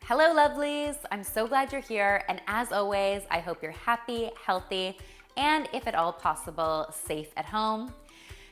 Hello lovelies, I'm so glad you're here, and as always, I hope you're happy, healthy, and if at all possible, safe at home.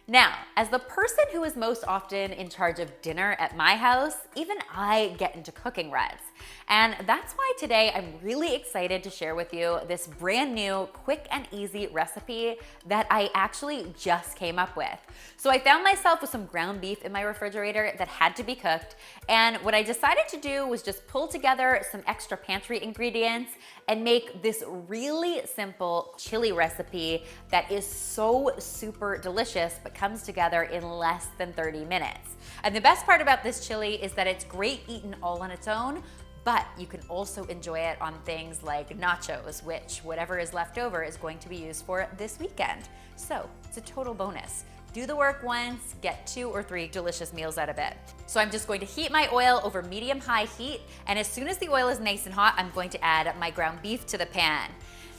Now, as the person who is most often in charge of dinner at my house, even I get into cooking ruts. And that's why today I'm really excited to share with you this brand new, quick and easy recipe that I actually just came up with. So I found myself with some ground beef in my refrigerator that had to be cooked, and what I decided to do was just pull together some extra pantry ingredients and make this really simple chili recipe that is so super delicious but comes together in less than 30 minutes. And the best part about this chili is that it's great eaten all on its own, but you can also enjoy it on things like nachos, which whatever is left over is going to be used for this weekend. So it's a total bonus. Do the work once, get 2 or 3 delicious meals out of it. So I'm just going to heat my oil over medium-high heat, and as soon as the oil is nice and hot, I'm going to add my ground beef to the pan.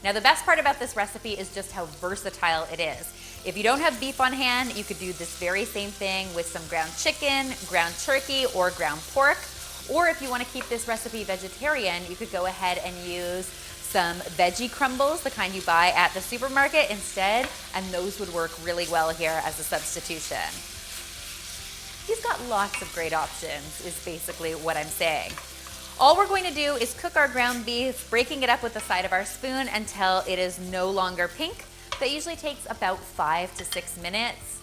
Now the best part about this recipe is just how versatile it is. If you don't have beef on hand, you could do this very same thing with some ground chicken, ground turkey, or ground pork. Or if you want to keep this recipe vegetarian, you could go ahead and use some veggie crumbles, the kind you buy at the supermarket instead, and those would work really well here as a substitution. You've got lots of great options, is basically what I'm saying. All we're going to do is cook our ground beef, breaking it up with the side of our spoon until it is no longer pink. That usually takes about 5 to 6 minutes.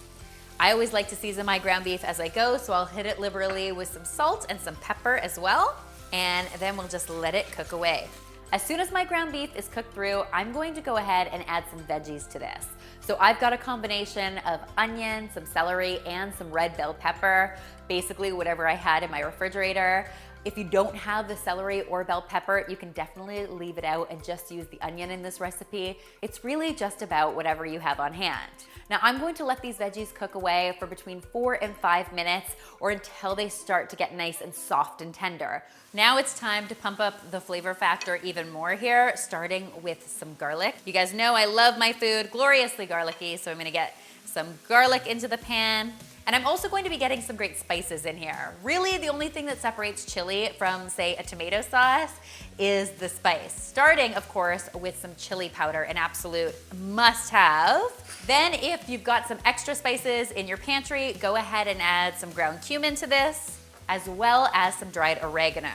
I always like to season my ground beef as I go, so I'll hit it liberally with some salt and some pepper as well, and then we'll just let it cook away. As soon as my ground beef is cooked through, I'm going to go ahead and add some veggies to this. So I've got a combination of onion, some celery, and some red bell pepper, basically whatever I had in my refrigerator. If you don't have the celery or bell pepper, you can definitely leave it out and just use the onion in this recipe. It's really just about whatever you have on hand. Now I'm going to let these veggies cook away for between 4 and 5 minutes, or until they start to get nice and soft and tender. Now it's time to pump up the flavor factor even more here, starting with some garlic. You guys know I love my food gloriously garlicky, so I'm gonna get some garlic into the pan. And I'm also going to be getting some great spices in here. Really, the only thing that separates chili from, say, a tomato sauce is the spice. Starting, of course, with some chili powder, an absolute must-have. Then, if you've got some extra spices in your pantry, go ahead and add some ground cumin to this, as well as some dried oregano.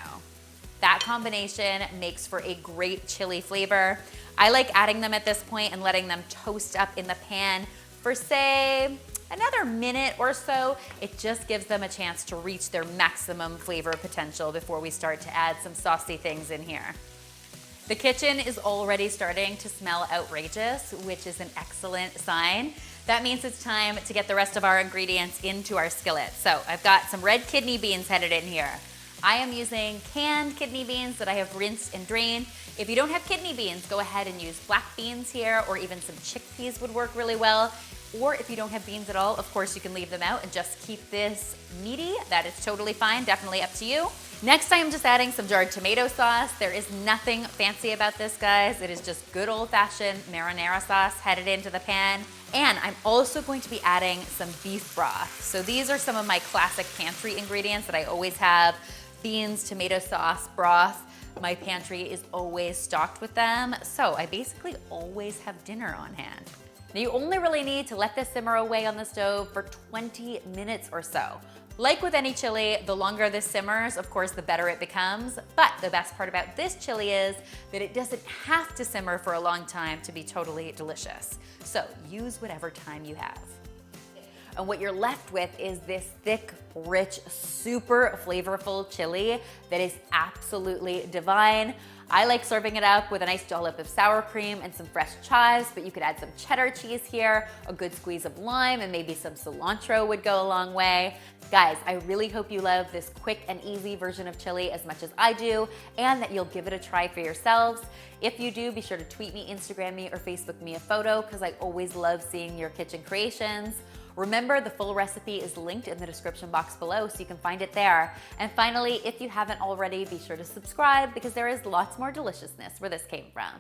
That combination makes for a great chili flavor. I like adding them at this point and letting them toast up in the pan for, say, another minute or so. It just gives them a chance to reach their maximum flavor potential before we start to add some saucy things in here. The kitchen is already starting to smell outrageous, which is an excellent sign. That means it's time to get the rest of our ingredients into our skillet. So I've got some red kidney beans headed in here. I am using canned kidney beans that I have rinsed and drained. If you don't have kidney beans, go ahead and use black beans here, or even some chickpeas would work really well. Or if you don't have beans at all, of course you can leave them out and just keep this meaty. That is totally fine, definitely up to you. Next, I am just adding some jarred tomato sauce. There is nothing fancy about this, guys. It is just good old-fashioned marinara sauce headed into the pan. And I'm also going to be adding some beef broth. So these are some of my classic pantry ingredients that I always have. Beans, tomato sauce, broth. My pantry is always stocked with them. So I basically always have dinner on hand. Now you only really need to let this simmer away on the stove for 20 minutes or so. Like with any chili, the longer this simmers, of course, the better it becomes. But the best part about this chili is that it doesn't have to simmer for a long time to be totally delicious. So use whatever time you have. And what you're left with is this thick, rich, super flavorful chili that is absolutely divine. I like serving it up with a nice dollop of sour cream and some fresh chives, but you could add some cheddar cheese here, a good squeeze of lime, and maybe some cilantro would go a long way. Guys, I really hope you love this quick and easy version of chili as much as I do, and that you'll give it a try for yourselves. If you do, be sure to tweet me, Instagram me, or Facebook me a photo, because I always love seeing your kitchen creations. Remember, the full recipe is linked in the description box below, so you can find it there. And finally, if you haven't already, be sure to subscribe, because there is lots more deliciousness where this came from.